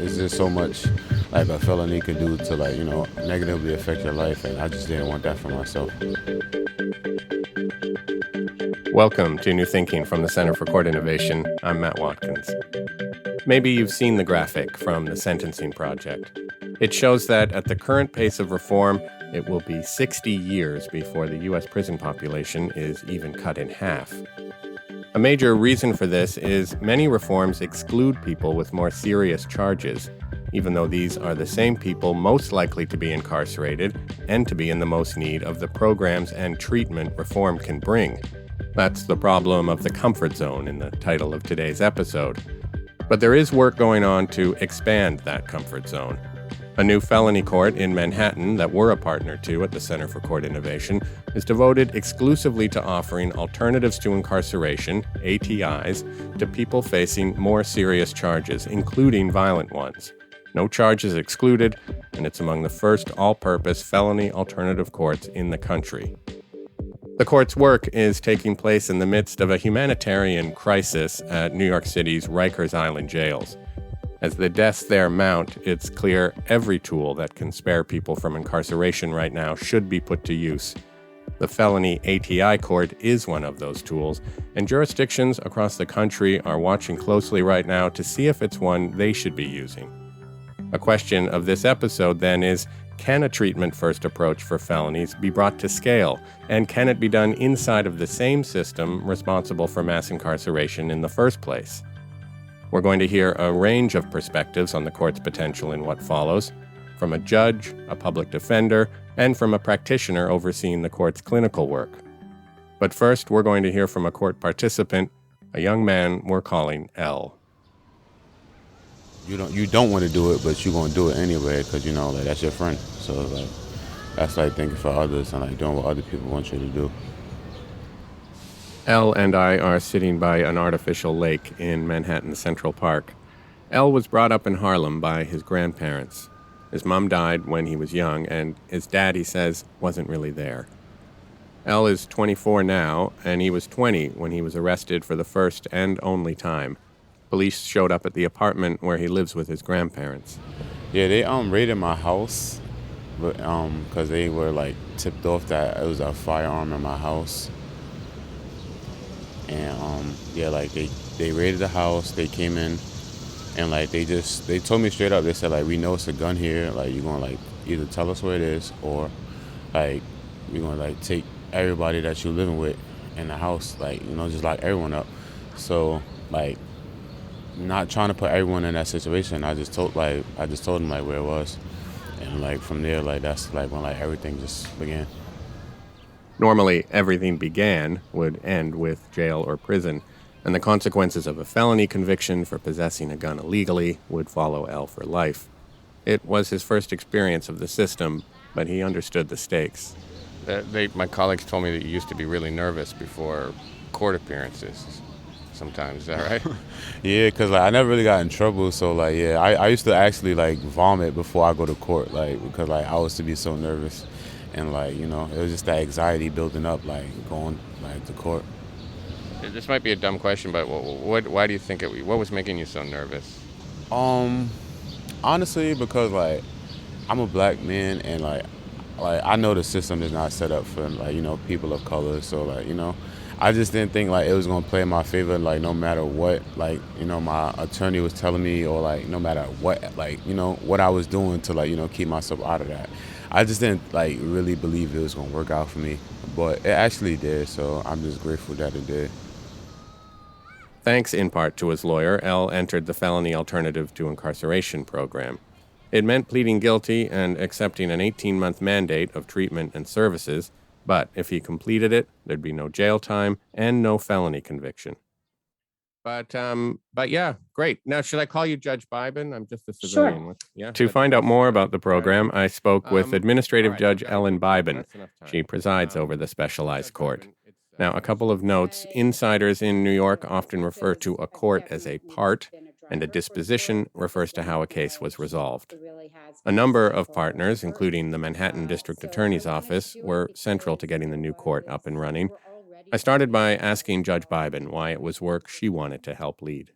It's just so much like a felony could do to like, negatively affect your life, and I just didn't want that for myself. Welcome to New Thinking from the Center for Court Innovation. I'm Matt Watkins. Maybe you've seen the graphic from the Sentencing Project. It shows that at the current pace of reform, it will be 60 years before the U.S. prison population is even cut in half. A major reason for this is many reforms exclude people with more serious charges, even though these are the same people most likely to be incarcerated and to be in the most need of the programs and treatment reform can bring. That's the problem of the comfort zone in the title of today's episode. But there is work going on to expand that comfort zone. A new felony court in Manhattan that we're a partner to at the Center for Court Innovation is devoted exclusively to offering alternatives to incarceration, ATIs, to people facing more serious charges, including violent ones. No charges excluded, and it's among the first all-purpose felony alternative courts in the country. The court's work is taking place in the midst of a humanitarian crisis at New York City's Rikers Island jails. As the deaths there mount, it's clear every tool that can spare people from incarceration right now should be put to use. The felony ATI court is one of those tools, and jurisdictions across the country are watching closely right now to see if it's one they should be using. A question of this episode, then, is can a treatment-first approach for felonies be brought to scale, and can it be done inside of the same system responsible for mass incarceration in the first place? We're going to hear a range of perspectives on the court's potential in what follows, from a judge, a public defender, and from a practitioner overseeing the court's clinical work. But first, we're going to hear from a court participant, a young man we're calling L. You don't want to do it, but you're gonna do it anyway because like that's your friend. So like that's like thinking for others and like doing what other people want you to do. Elle and I are sitting by an artificial lake in Manhattan's Central Park. Elle was brought up in Harlem by his grandparents. His mom died when he was young, and his dad, he says, wasn't really there. Elle is 24 now, and he was 20 when he was arrested for the first and only time. Police showed up at the apartment where he lives with his grandparents. Yeah, they raided my house, but because they were like tipped off that it was a firearm in my house. And like they raided the house, they came in, and like they told me straight up, they said like, we know it's a gun here, like you're gonna like either tell us where it is or like we're gonna like take everybody that you're living with in the house, like just lock everyone up. So like not trying to put everyone in that situation, I just told them like where it was, and like from there like that's like when like everything just began. Normally, everything would end with jail or prison, and the consequences of a felony conviction for possessing a gun illegally would follow Elle for life. It was his first experience of the system, but he understood the stakes. My colleagues told me that you used to be really nervous before court appearances. Sometimes, is that right? Yeah, because like I never really got in trouble, so like yeah, I used to actually like vomit before I go to court, like because like I used to be so nervous, and like it was just that anxiety building up, like going like to court. This might be a dumb question, but why do you think what was making you so nervous? Honestly, because like I'm a black man, and like I know the system is not set up for like people of color, so like I just didn't think like it was gonna play in my favor, like no matter what, like my attorney was telling me, or like no matter what, like what I was doing to like keep myself out of that. I just didn't like really believe it was gonna work out for me, but it actually did. So I'm just grateful that it did. Thanks in part to his lawyer, Elle entered the felony alternative to incarceration program. It meant pleading guilty and accepting an 18-month mandate of treatment and services. But if he completed it, there'd be no jail time and no felony conviction. But yeah, great. Now, should I call you Judge Bybin? I'm just a civilian. Sure. Yeah. To find out more about the program, I spoke with Administrative Judge Ellen Bybin. She presides over the specialized court. Now, a couple of notes. Insiders in New York often refer to a court as a part, and a disposition refers to how a case was resolved. A number of partners, including the Manhattan District Attorney's Office, were central to getting the new court up and running. I started by asking Judge Bybin why it was work she wanted to help lead.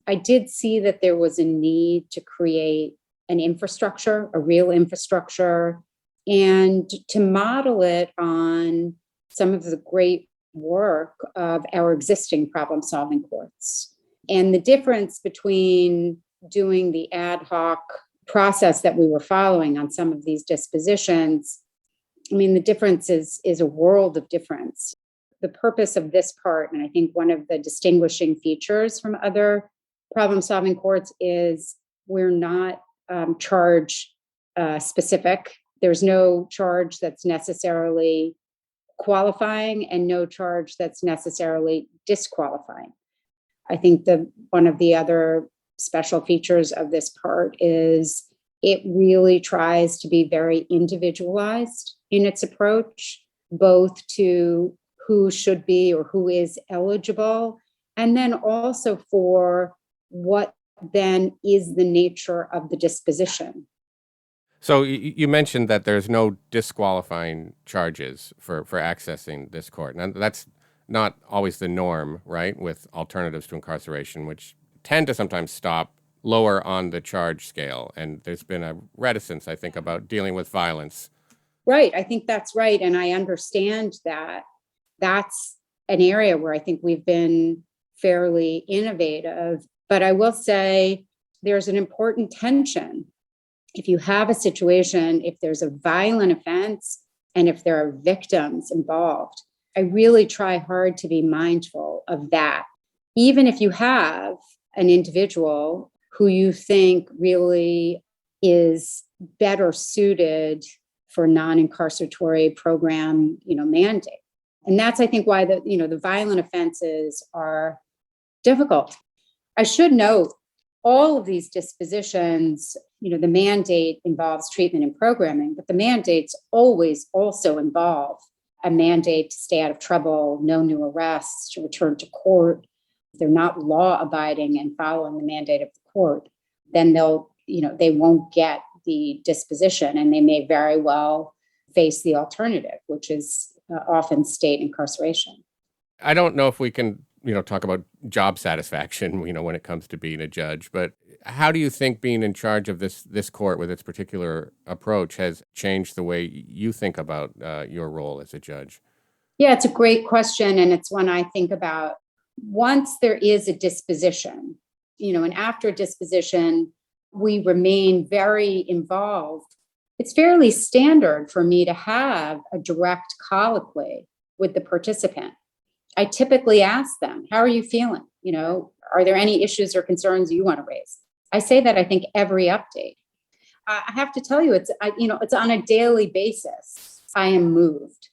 I did see that there was a need to create an infrastructure, a real infrastructure, and to model it on some of the great work of our existing problem solving courts. And the difference between doing the ad hoc process that we were following on some of these dispositions, I mean, the difference is a world of difference. The purpose of this part, and I think one of the distinguishing features from other problem solving courts, is we're not charge specific. There's no charge that's necessarily qualifying and no charge that's necessarily disqualifying. I think one of the other special features of this part is it really tries to be very individualized in its approach, both to who should be or who is eligible, and then also for what then is the nature of the disposition. So you mentioned that there's no disqualifying charges for accessing this court. Now, that's not always the norm, right, with alternatives to incarceration, which tend to sometimes stop lower on the charge scale. And there's been a reticence, I think, about dealing with violence. Right. I think that's right. And I understand that that's an area where I think we've been fairly innovative. But I will say there's an important tension. If you have a situation, if there's a violent offense and if there are victims involved, I really try hard to be mindful of that. Even if you have an individual who you think really is better suited for non-incarceratory program, mandate. And that's, I think, why the violent offenses are difficult. I should note all of these dispositions, the mandate involves treatment and programming, but the mandates always also involve a mandate to stay out of trouble, no new arrests, to return to court. If they're not law abiding and following the mandate of the court, then they won't get the disposition, and they may very well face the alternative, which is often state incarceration. I don't know if we can, talk about job satisfaction, when it comes to being a judge, but how do you think being in charge of this court with its particular approach has changed the way you think about your role as a judge? Yeah, it's a great question. And it's one I think about once there is a disposition, and after a disposition, we remain very involved. It's fairly standard for me to have a direct colloquy with the participant. I typically ask them, how are you feeling? Are there any issues or concerns you want to raise? I say that, I think, every update. I have to tell you, it's on a daily basis. I am moved.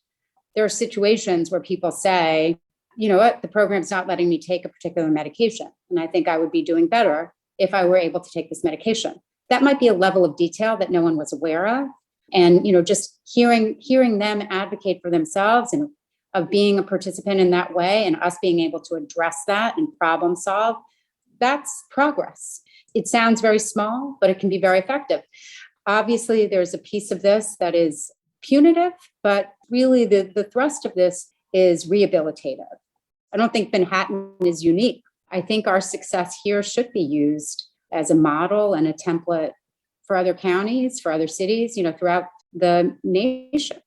There are situations where people say, you know what, the program's not letting me take a particular medication. And I think I would be doing better if I were able to take this medication. That might be a level of detail that no one was aware of. And, just hearing them advocate for themselves and of being a participant in that way and us being able to address that and problem solve, that's progress. It sounds very small, but it can be very effective. Obviously, there's a piece of this that is punitive, but really the thrust of this is rehabilitative. I don't think Manhattan is unique. I think our success here should be used as a model and a template for other counties, for other cities, throughout the nation.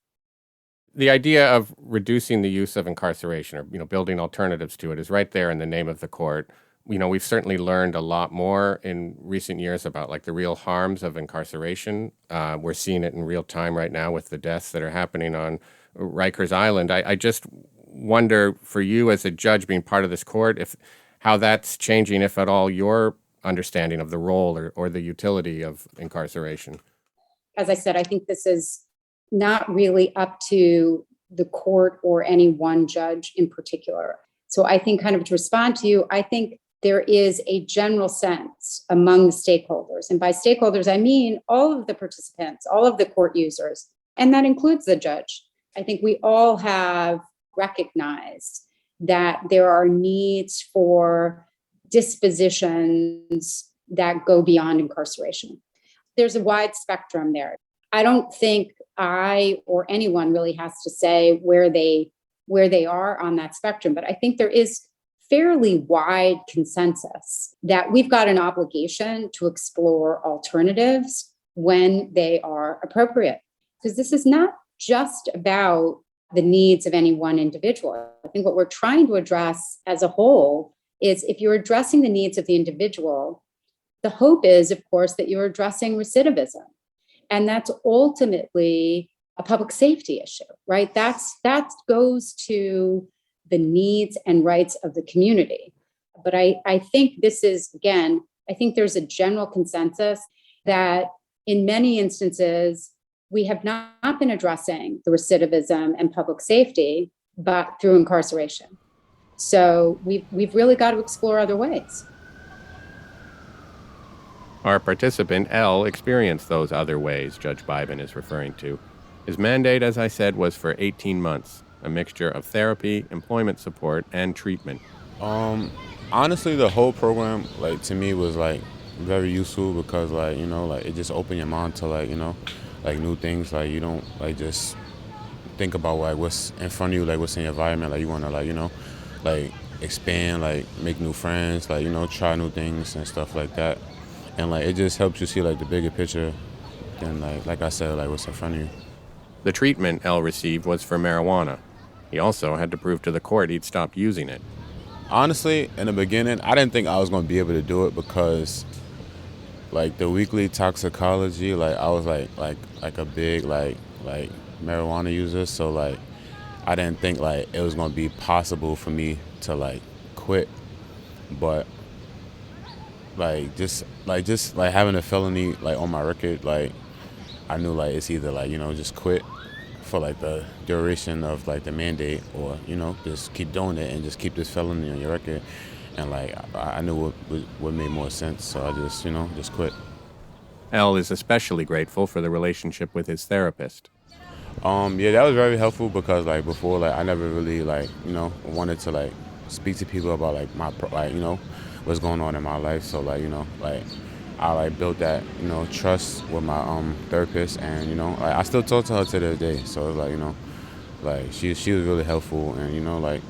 The idea of reducing the use of incarceration or, building alternatives to it is right there in the name of the court. We've certainly learned a lot more in recent years about the real harms of incarceration. We're seeing it in real time right now with the deaths that are happening on Rikers Island. I just wonder, for you as a judge being part of this court, how that's changing, if at all, your understanding of the role or the utility of incarceration. As I said, I think this is not really up to the court or any one judge in particular. So I think, kind of to respond to you, I think there is a general sense among the stakeholders. And by stakeholders, I mean all of the participants, all of the court users, and that includes the judge. I think we all have recognized that there are needs for dispositions that go beyond incarceration. There's a wide spectrum there. I don't think I or anyone really has to say where they where they are on that spectrum. But I think there is fairly wide consensus that we've got an obligation to explore alternatives when they are appropriate. Because this is not just about the needs of any one individual. I think what we're trying to address as a whole is if you're addressing the needs of the individual, the hope is, of course, that you're addressing recidivism. And that's ultimately a public safety issue, right? That goes to the needs and rights of the community. But I think this is, again, I think there's a general consensus that in many instances, we have not been addressing the recidivism and public safety, but through incarceration. So we've really got to explore other ways. Our participant, L, experienced those other ways Judge Bybin is referring to. His mandate, as I said, was for 18 months, a mixture of therapy, employment support, and treatment. Honestly, the whole program, like, to me was like very useful because, like, you know, like, it just opened your mind to, like, you know, like, new things. Like, you don't, like, just think about, like, what's in front of you, like, what's in your environment. Like, you want to, like, you know, like, expand, like, make new friends, like, you know, try new things and stuff like that. And, like, it just helps you see, like, the bigger picture than, like I said, like, what's in front of you. The treatment L received was for marijuana. He also had to prove to the court he'd stopped using it. Honestly, in the beginning, I didn't think I was going to be able to do it because, like, the weekly toxicology, like, I was, like a big, like marijuana user. So, like, I didn't think, like, it was going to be possible for me to, like, quit. But, just having a felony, like, on my record, like, I knew, like, it's either, like, you know, just quit for, like, the duration of, like, the mandate, or, you know, just keep doing it and just keep this felony on your record. And, like, I knew what made more sense, so I just, you know, just quit. L is especially grateful for the relationship with his therapist. Yeah, that was very helpful because, like, before, like, I never really, like, you know, wanted to, like, speak to people about, like, like, you know, what's going on in my life. So, like, you know, like, I, like, built that, you know, trust with my therapist, and, you know, like, I still talk to her to this day. So it's like, you know, like, she was really helpful, and, you know, like,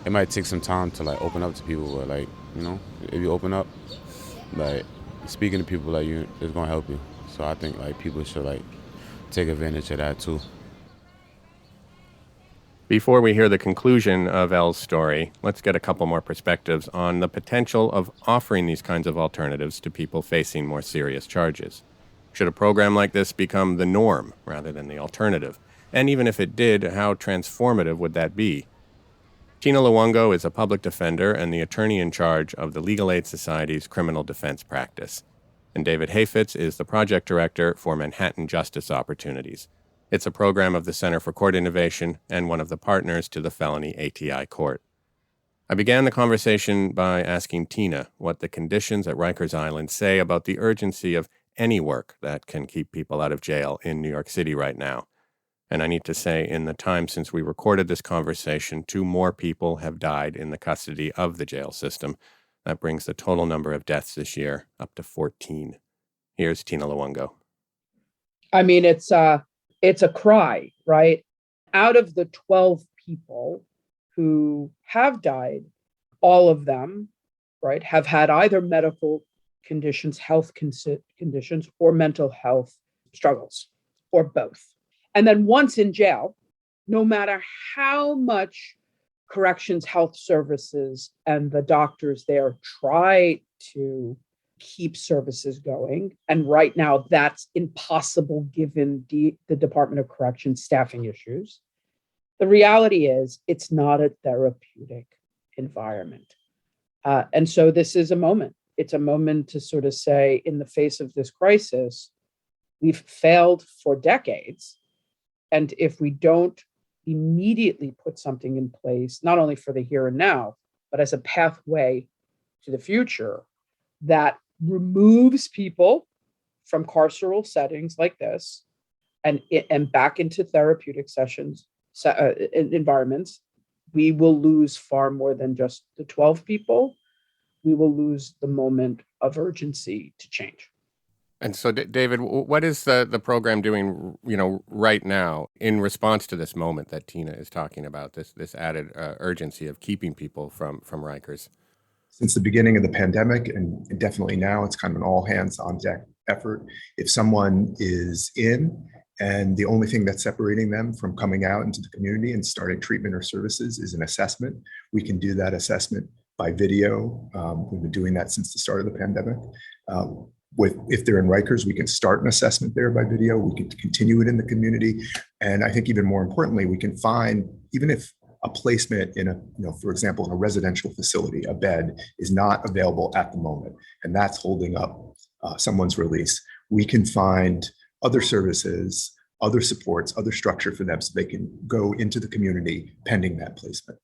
it might take some time to, like, open up to people, but, like, you know, if you open up, like, speaking to people like you is gonna help you. So I think, like, people should, like, take advantage of that too. Before we hear the conclusion of L's story, let's get a couple more perspectives on the potential of offering these kinds of alternatives to people facing more serious charges. Should a program like this become the norm rather than the alternative? And even if it did, how transformative would that be? Tina Luongo is a public defender and the attorney in charge of the Legal Aid Society's criminal defense practice. And David Hayfitz is the project director for Manhattan Justice Opportunities. It's a program of the Center for Court Innovation and one of the partners to the Felony ATI Court. I began the conversation by asking Tina what the conditions at Rikers Island say about the urgency of any work that can keep people out of jail in New York City right now. And I need to say, in the time since we recorded this conversation, 2 more people have died in the custody of the jail system. That brings the total number of deaths this year up to 14. Here's Tina Luongo. I mean, it's a cry, right? Out of the 12 people who have died, all of them, right, have had either medical conditions, health conditions, or mental health struggles, or both. And then once in jail, no matter how much corrections health services and the doctors there try to keep services going, and right now that's impossible given the Department of Corrections staffing issues, the reality is it's not a therapeutic environment. And so this is a moment. It's a moment to sort of say, in the face of this crisis, we've failed for decades. And if we don't immediately put something in place, not only for the here and now, but as a pathway to the future that removes people from carceral settings like this and back into therapeutic sessions, environments, we will lose far more than just the 12 people. We will lose the moment of urgency to change. And so, David, what is the program doing, right now in response to this moment that Tina is talking about, this added urgency of keeping people from Rikers? Since the beginning of the pandemic, and definitely now, it's kind of an all hands on deck effort. If someone is in and the only thing that's separating them from coming out into the community and starting treatment or services is an assessment, we can do that assessment by video. We've been doing that since the start of the pandemic. If they're in Rikers, we can start an assessment there by video. We can continue it in the community. And I think even more importantly, we can find, even if a placement in for example, in a residential facility, a bed is not available at the moment, and that's holding up someone's release, we can find other services, other supports, other structure for them so they can go into the community pending that placement.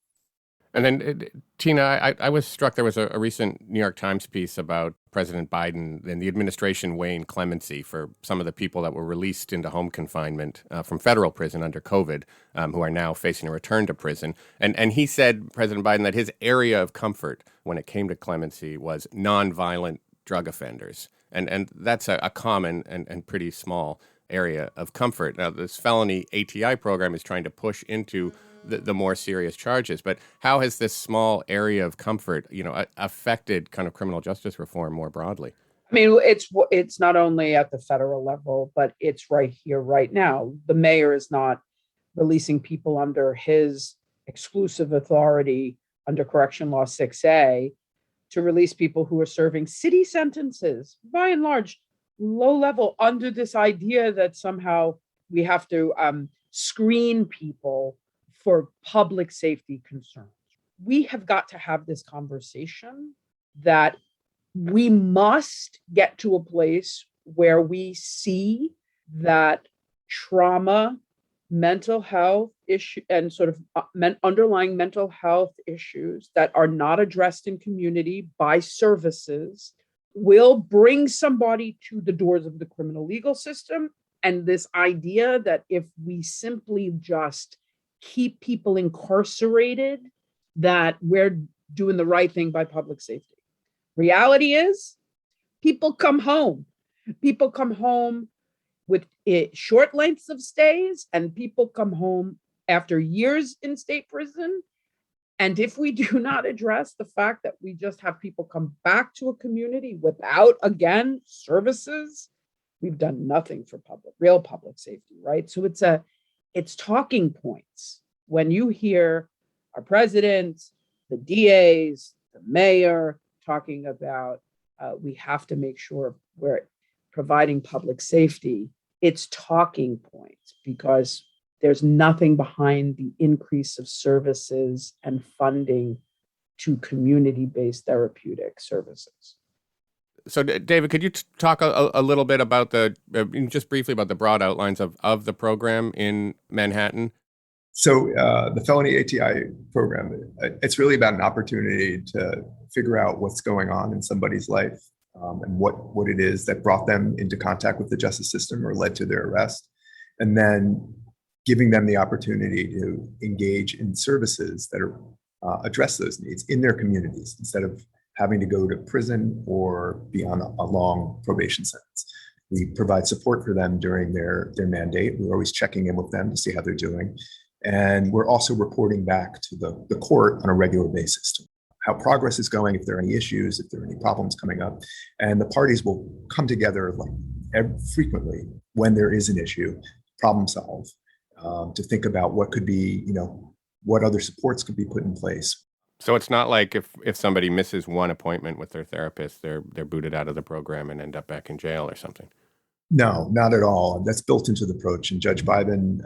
And then, Tina, I was struck, there was a recent New York Times piece about President Biden and the administration weighing clemency for some of the people that were released into home confinement from federal prison under COVID, who are now facing a return to prison. And he said, President Biden, that his area of comfort when it came to clemency was nonviolent drug offenders. And that's a common and pretty small area of comfort. Now, this felony ATI program is trying to push into the more serious charges. But how has this small area of comfort, affected kind of criminal justice reform more broadly? I mean, it's not only at the federal level, but it's right here, right now. The mayor is not releasing people under his exclusive authority under Correction Law 6A to release people who are serving city sentences, by and large, low level, under this idea that somehow we have to screen people for public safety concerns. We have got to have this conversation that we must get to a place where we see that trauma, mental health issue, and sort of underlying mental health issues that are not addressed in community by services will bring somebody to the doors of the criminal legal system. And this idea that if we simply just keep people incarcerated, that we're doing the right thing by public safety. Reality is, people come home. People come home with short lengths of stays, and people come home after years in state prison. And if we do not address the fact that we just have people come back to a community without, again, services, we've done nothing for real public safety, right? So it's talking points. When you hear our president, the DAs, the mayor talking about we have to make sure we're providing public safety, it's talking points because there's nothing behind the increase of services and funding to community-based therapeutic services. So, David, could you talk a little bit about just briefly about the broad outlines of the program in Manhattan? So the felony ATI program, it's really about an opportunity to figure out what's going on in somebody's life and what it is that brought them into contact with the justice system or led to their arrest, and then giving them the opportunity to engage in services that address those needs in their communities instead of having to go to prison or be on a long probation sentence. We provide support for them during their mandate. We're always checking in with them to see how they're doing. And we're also reporting back to the court on a regular basis to how progress is going, if there are any issues, if there are any problems coming up. And the parties will come together frequently when there is an issue, problem solve, to think about what could be, what other supports could be put in place. So it's not like if somebody misses one appointment with their therapist, they're booted out of the program and end up back in jail or something. No, not at all. That's built into the approach. And Judge Biden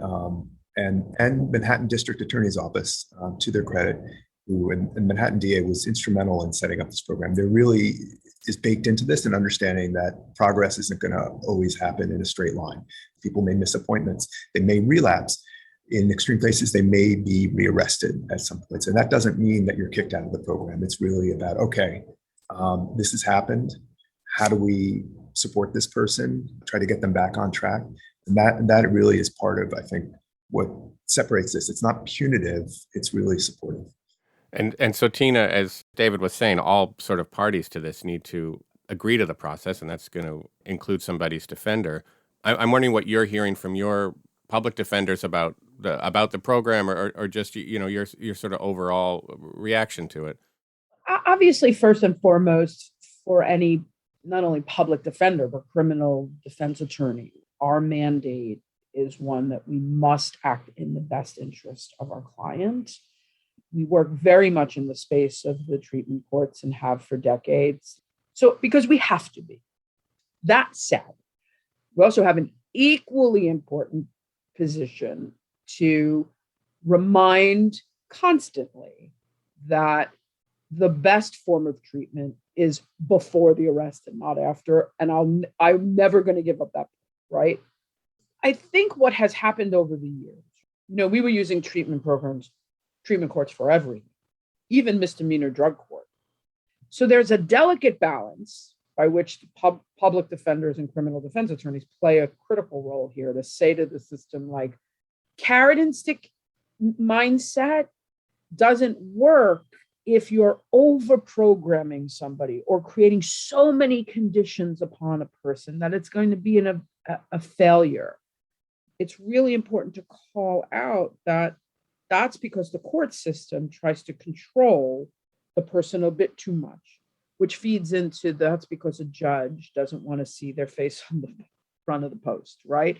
and Manhattan District Attorney's Office, to their credit, and Manhattan DA was instrumental in setting up this program. There really is baked into this an understanding that progress isn't going to always happen in a straight line. People may miss appointments. They may relapse. In extreme cases, they may be rearrested at some points. And that doesn't mean that you're kicked out of the program. It's really about, okay, this has happened. How do we support this person, try to get them back on track? And that really is part of, I think, what separates this. It's not punitive, it's really supportive. And so, Tina, as David was saying, all sort of parties to this need to agree to the process, and that's going to include somebody's defender. I'm wondering what you're hearing from your public defenders about the program, or just your sort of overall reaction to it. Obviously, first and foremost, for any not only public defender but criminal defense attorney, our mandate is one that we must act in the best interest of our client. We work very much in the space of the treatment courts and have for decades. So, because we have to be. That said, we also have an equally important position to remind constantly that the best form of treatment is before the arrest and not after. And I'm never going to give up that, right? I think what has happened over the years, we were using treatment courts for everything, even misdemeanor drug court. So there's a delicate balance by which public defenders and criminal defense attorneys play a critical role here to say to the system, like, carrot and stick mindset doesn't work if you're over programming somebody or creating so many conditions upon a person that it's going to be a failure. It's really important to call out that that's because the court system tries to control the person a bit too much, which feeds into that's because a judge doesn't want to see their face on the front of the post, right?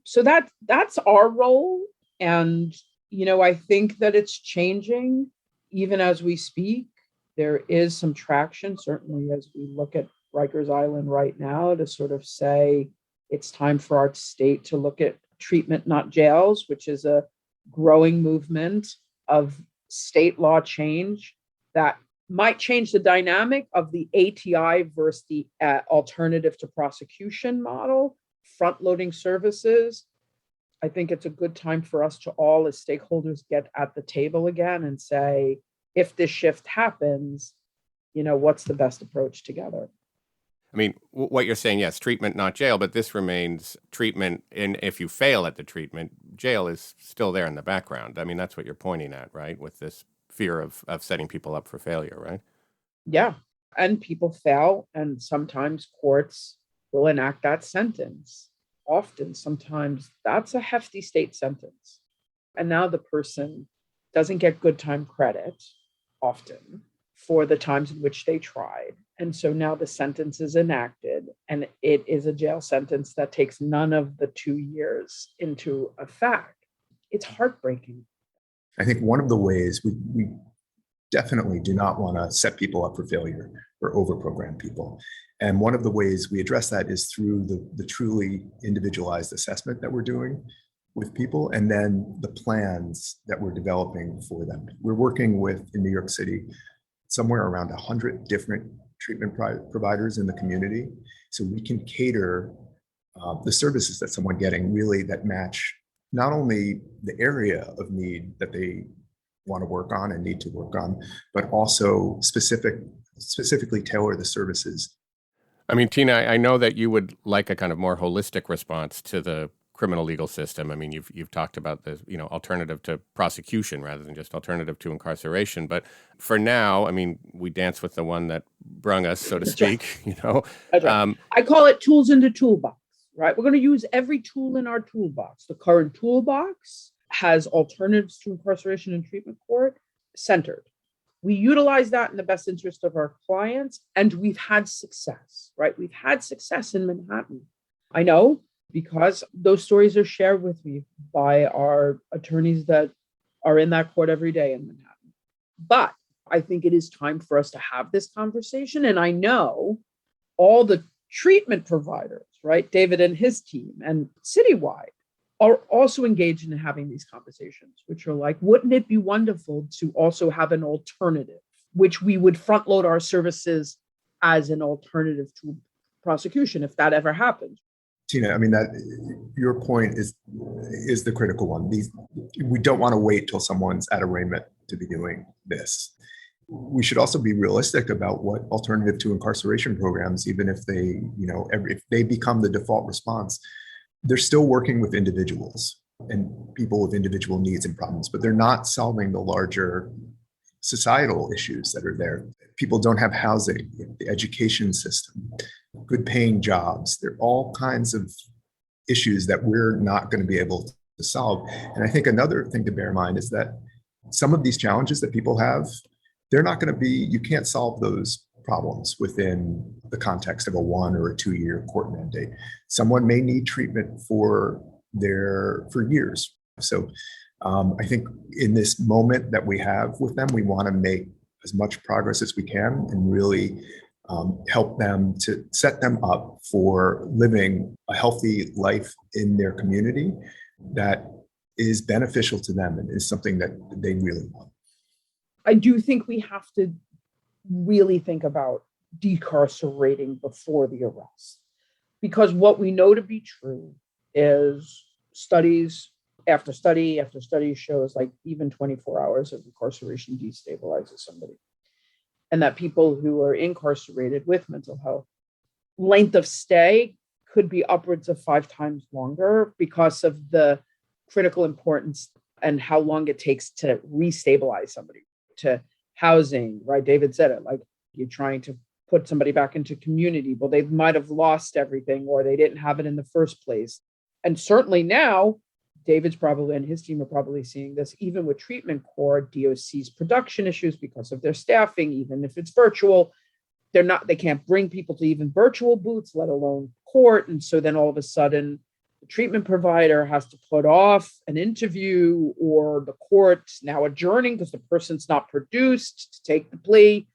So that's our role. And, I think that it's changing even as we speak. There is some traction, certainly as we look at Rikers Island right now, to sort of say it's time for our state to look at treatment, not jails, which is a growing movement of state law change that might change the dynamic of the ATI versus the alternative to prosecution model, front-loading services. I think it's a good time for us to all as stakeholders get at the table again and say, if this shift happens, what's the best approach together? I mean, what you're saying, yes, treatment, not jail, but this remains treatment. And if you fail at the treatment, jail is still there in the background. I mean, that's what you're pointing at, right? With this fear of setting people up for failure, right? Yeah. And people fail. And sometimes courts will enact that sentence. Often, sometimes that's a hefty state sentence. And now the person doesn't get good time credit often for the times in which they tried. And so now the sentence is enacted, and it is a jail sentence that takes none of the 2 years into effect. It's heartbreaking. I think one of the ways we definitely do not want to set people up for failure or overprogram people. And one of the ways we address that is through the truly individualized assessment that we're doing with people, and then the plans that we're developing for them. We're working with, in New York City, somewhere around 100 different treatment providers in the community. So we can cater the services that someone getting really that match not only the area of need that they want to work on and need to work on, but also specifically tailor the services. I mean, Tina, I know that you would like a kind of more holistic response to the criminal legal system. I mean, you've talked about the alternative to prosecution rather than just alternative to incarceration. But for now, I mean, we dance with the one that brung us, so to speak. That's right. I call it tools in the toolbox. Right, we're going to use every tool in our toolbox. The current toolbox has alternatives to incarceration and treatment court centered. We utilize that in the best interest of our clients, and we've had success. Right, we've had success in Manhattan. I know, because those stories are shared with me by our attorneys that are in that court every day in Manhattan. But I think it is time for us to have this conversation. And I know all the treatment providers, right, David and his team and citywide, are also engaged in having these conversations, which are like, wouldn't it be wonderful to also have an alternative, which we would front load our services as an alternative to prosecution if that ever happened? Tina, I mean, that your point is the critical one. We don't want to wait till someone's at arraignment to be doing this. We should also be realistic about what alternative to incarceration programs, even if they, if they become the default response, they're still working with individuals and people with individual needs and problems, but they're not solving the larger societal issues that are there. People don't have housing, the education system, good paying jobs. There are all kinds of issues that we're not going to be able to solve. And I think another thing to bear in mind is that some of these challenges that people have, they're not going to be, you can't solve those problems within the context of a 1 or a 2-year court mandate. Someone may need treatment for years. So I think in this moment that we have with them, we want to make as much progress as we can and really help them to set them up for living a healthy life in their community that is beneficial to them and is something that they really want. I do think we have to really think about decarcerating before the arrest, because what we know to be true is studies after study after study shows like even 24 hours of incarceration destabilizes somebody. And that people who are incarcerated with mental health, length of stay could be upwards of 5 times longer because of the critical importance and how long it takes to restabilize somebody, to housing, right? David said it, like you're trying to put somebody back into community. Well, they might have lost everything or they didn't have it in the first place. And certainly now, David's probably and his team are probably seeing this, even with treatment court, DOC's production issues because of their staffing, even if it's virtual, they can't bring people to even virtual booths, let alone court. And so then all of a sudden, the treatment provider has to put off an interview or the court's now adjourning because the person's not produced to take the plea.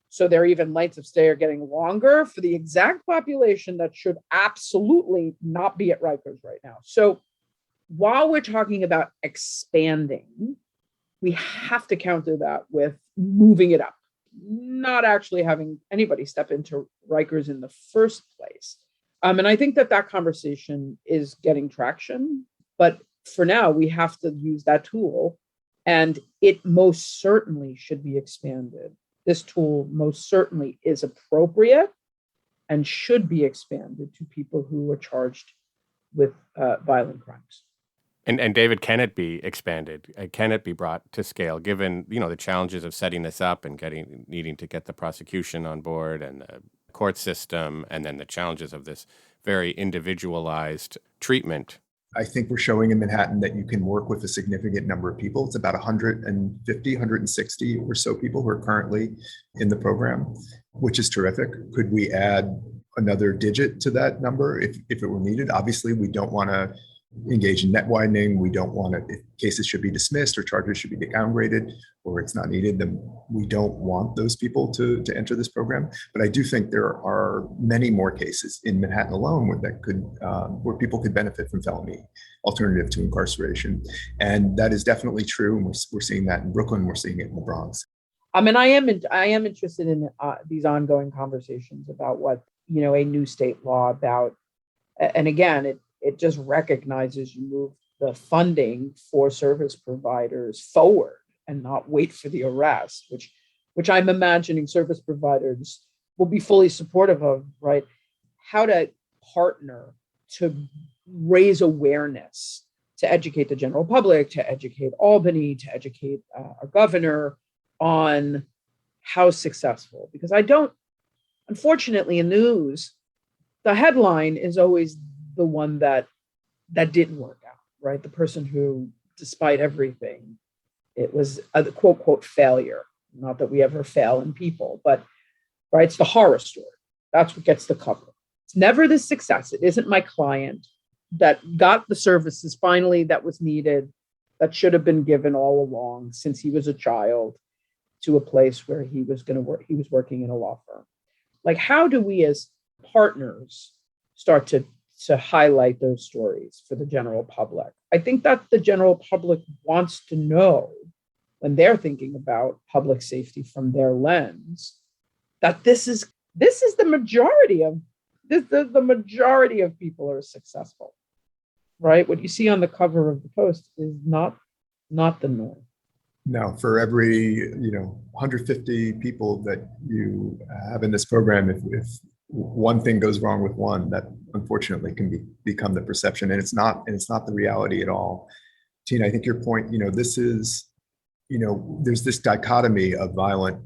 So their even lengths of stay are getting longer for the exact population that should absolutely not be at Rikers right now. So while we're talking about expanding, we have to counter that with moving it up, not actually having anybody step into Rikers in the first place. And I think that conversation is getting traction. But for now, we have to use that tool. And it most certainly should be expanded. This tool most certainly is appropriate and should be expanded to people who are charged with violent crimes. And David, can it be expanded? Can it be brought to scale, given the challenges of setting this up and needing to get the prosecution on board and the court system, and then the challenges of this very individualized treatment? I think we're showing in Manhattan that you can work with a significant number of people. It's about 150, 160 or so people who are currently in the program, which is terrific. Could we add another digit to that number if it were needed? Obviously, we don't want to engage in net widening. We don't want to, if cases should be dismissed or charges should be downgraded or it's not needed, then we don't want those people to enter this program. But I do think there are many more cases in Manhattan alone where people could benefit from felony alternative to incarceration. And that is definitely true. And we're seeing that in Brooklyn. We're seeing it in the Bronx. I mean, I am interested in these ongoing conversations about what, a new state law about, and again, it just recognizes you move the funding for service providers forward and not wait for the arrest, which I'm imagining service providers will be fully supportive of, right? How to partner to raise awareness, to educate the general public, to educate Albany, to educate our governor on how successful. Because unfortunately in news, the headline is always the one that didn't work out, right? The person who, despite everything, it was a quote failure. Not that we ever fail in people, but right, it's the horror story. That's what gets the cover. It's never the success. It isn't my client that got the services finally that was needed, that should have been given all along since he was a child, to a place where he was going to work. He was working in a law firm. Like, how do we as partners start to highlight those stories for the general public? I think that the general public wants to know, when they're thinking about public safety from their lens, that this is the majority of the majority of people are successful, right? What you see on the cover of the Post is not the norm. No, for every 150 people that you have in this program, if one thing goes wrong with one, that unfortunately can become the perception, and it's not the reality at all. Tina, I think your point, this is, there's this dichotomy of violent,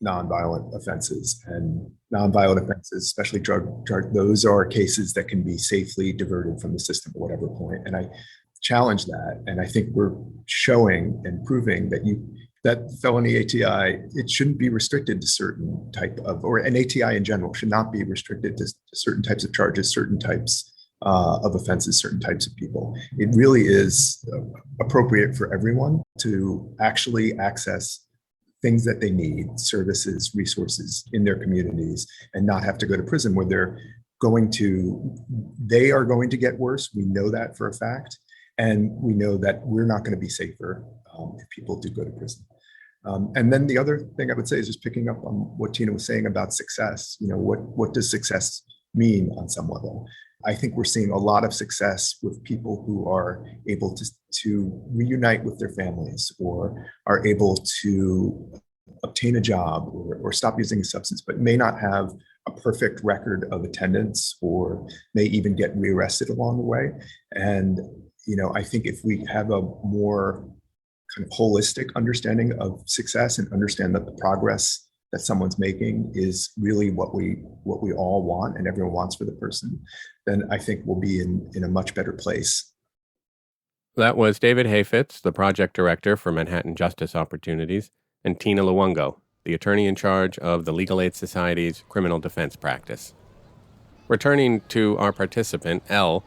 nonviolent offenses, and nonviolent offenses, especially drug, those are cases that can be safely diverted from the system at whatever point. And I challenge that. And I think we're showing and proving that felony ATI, it shouldn't be restricted to certain type of, or an ATI in general should not be restricted to certain types of charges, certain types of offenses, certain types of people. It really is appropriate for everyone to actually access things that they need, services, resources in their communities, and not have to go to prison where they are going to get worse. We know that for a fact. And we know that we're not going to be safer if people do go to prison. And then the other thing I would say is just picking up on what Tina was saying about success. What does success mean on some level? I think we're seeing a lot of success with people who are able to reunite with their families, or are able to obtain a job, or stop using a substance, but may not have a perfect record of attendance, or may even get rearrested along the way. And I think if we have a more kind of holistic understanding of success, and understand that the progress that someone's making is really what we all want and everyone wants for the person, then I think we'll be in a much better place. That was David Hayfitz, the project director for Manhattan Justice Opportunities, and Tina Luongo, the attorney in charge of the Legal Aid Society's criminal defense practice. Returning to our participant, L,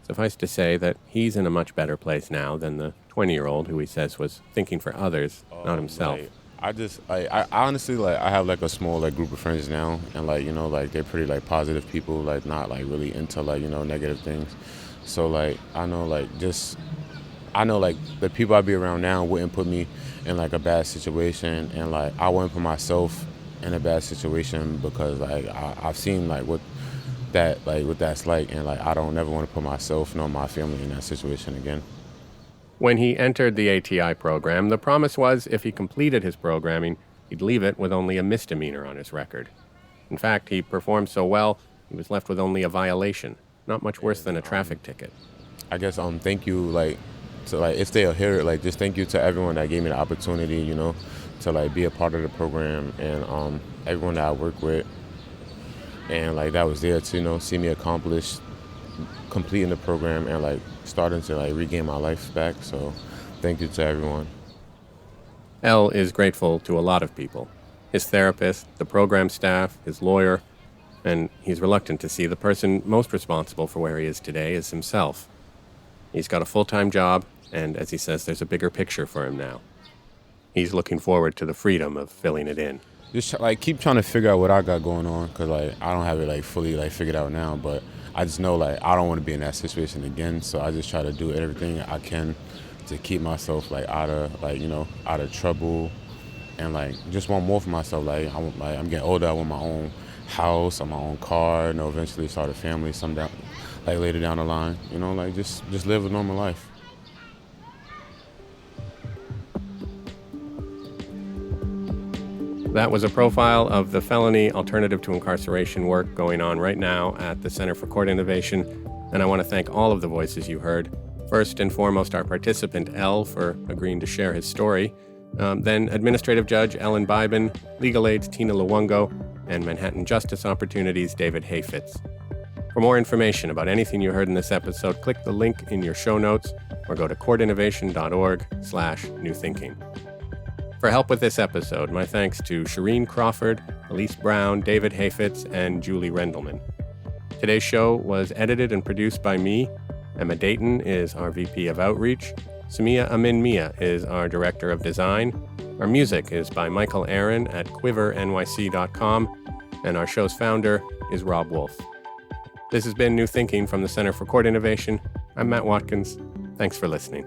suffice to say that he's in a much better place now than the 20-year-old who he says was thinking for others, not himself. I honestly, I have a small group of friends now, and they're pretty positive people, not really into negative things. So I know the people I be around now wouldn't put me in a bad situation, and I wouldn't put myself in a bad situation, because I've seen what that's like, and I don't never want to put myself nor my family in that situation again. When he entered the ATI program, the promise was if he completed his programming, he'd leave it with only a misdemeanor on his record. In fact, he performed so well, he was left with only a violation, not much worse than a traffic ticket. I guess thank you if they'll hear it, just thank you to everyone that gave me the opportunity, to be a part of the program, and everyone that I work with, and that was there to see me accomplish completing the program, and starting to regain my life back. So thank you to everyone. L is grateful to a lot of people: his therapist, the program staff, his lawyer, and he's reluctant to see the person most responsible for where he is today is himself. He's got a full-time job, and as he says, there's a bigger picture for him now. He's looking forward to the freedom of filling it in. Just keep trying to figure out what I got going on, because I don't have it fully figured out now, but I just know I don't want to be in that situation again. So I just try to do everything I can to keep myself out of trouble, and just want more for myself. I'm getting older. I want my own house, or my own car, and eventually start a family someday, later down the line. Just live a normal life. That was a profile of the felony alternative to incarceration work going on right now at the Center for Court Innovation, and I want to thank all of the voices you heard. First and foremost, our participant, L, for agreeing to share his story. Then Administrative Judge Ellen Bybin, Legal Aid's Tina Luongo, and Manhattan Justice Opportunities' David Hayfitz. For more information about anything you heard in this episode, click the link in your show notes or go to courtinnovation.org/newthinking. For help with this episode, my thanks to Shireen Crawford, Elise Brown, David Hayfitz, and Julie Rendelman. Today's show was edited and produced by me. Emma Dayton is our VP of Outreach. Samia Amin Mia is our Director of Design. Our music is by Michael Aaron at quivernyc.com, and our show's founder is Rob Wolf. This has been New Thinking from the Center for Court Innovation. I'm Matt Watkins. Thanks for listening.